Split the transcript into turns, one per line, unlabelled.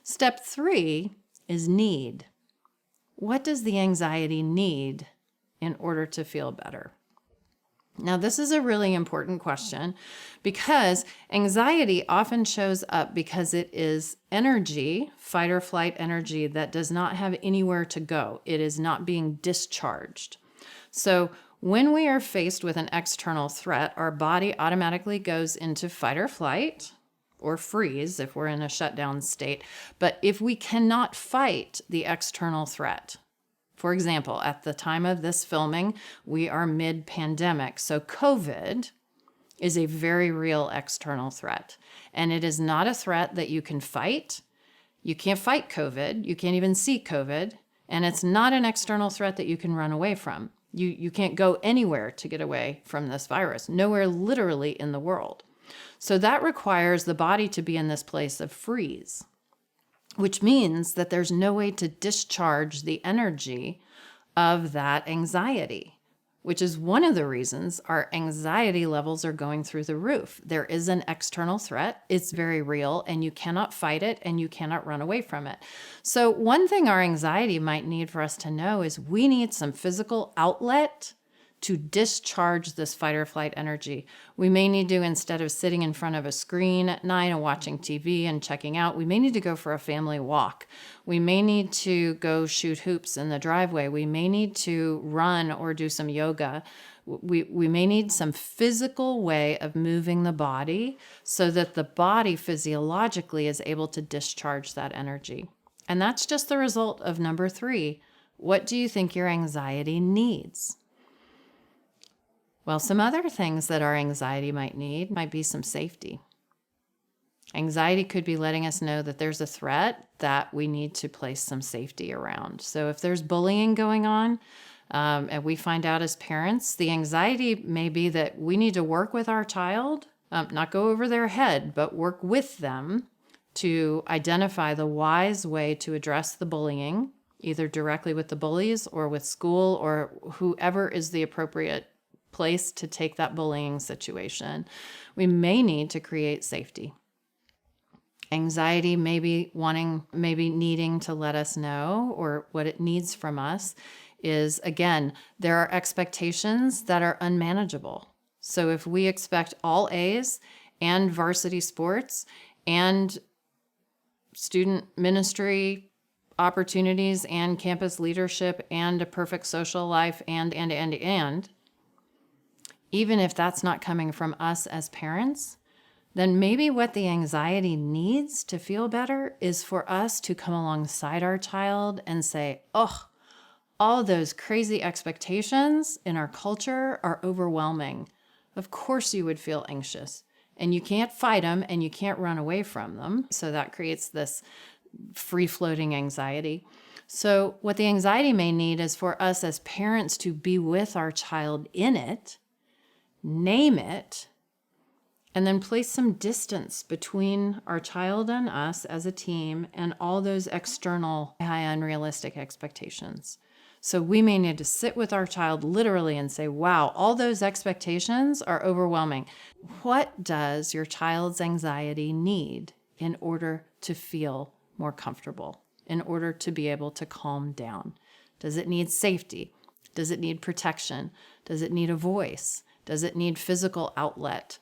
Step 3 is need. What does the anxiety need in order to feel better? Now, this is a really important question because anxiety often shows up because it is energy, fight or flight energy, that does not have anywhere to go. It is not being discharged. So when we are faced with an external threat, our body automatically goes into fight or flight, or freeze if we're in a shutdown state. But if we cannot fight the external threat, for example, at the time of this filming, we are mid-pandemic. So COVID is a very real external threat. And it is not a threat that you can fight. You can't fight COVID. You can't even see COVID. And it's not an external threat that you can run away from. You can't go anywhere to get away from this virus, nowhere literally in the world. So that requires the body to be in this place of freeze, which means that there's no way to discharge the energy of that anxiety, which is one of the reasons our anxiety levels are going through the roof. There is an external threat. It's very real, and you cannot fight it, and you cannot run away from it. So one thing our anxiety might need for us to know is we need some physical outlet to discharge this fight or flight energy. We may need to, instead of sitting in front of a screen at night and watching TV and checking out, we may need to go for a family walk. We may need to go shoot hoops in the driveway. We may need to run or do some yoga. We may need some physical way of moving the body so that the body physiologically is able to discharge that energy. And that's just the result of number 3. What do you think your anxiety needs? Well, some other things that our anxiety might need might be some safety. Anxiety could be letting us know that there's a threat that we need to place some safety around. So if there's bullying going on, and we find out as parents, the anxiety may be that we need to work with our child, not go over their head, but work with them to identify the wise way to address the bullying, either directly with the bullies or with school or whoever is the appropriate place to take that bullying situation. We may need to create safety. Anxiety may be needing to let us know, or what it needs from us is, again, there are expectations that are unmanageable. So if we expect all A's and varsity sports and student ministry opportunities and campus leadership and a perfect social life and, even if that's not coming from us as parents, then maybe what the anxiety needs to feel better is for us to come alongside our child and say, oh, all those crazy expectations in our culture are overwhelming. Of course you would feel anxious, and you can't fight them and you can't run away from them. So that creates this free-floating anxiety. So what the anxiety may need is for us as parents to be with our child in it, name it, and then place some distance between our child and us as a team and all those external, high unrealistic expectations. So we may need to sit with our child literally and say, wow, all those expectations are overwhelming. What does your child's anxiety need in order to feel more comfortable, in order to be able to calm down? Does it need safety? Does it need protection? Does it need a voice? Does it need physical outlet?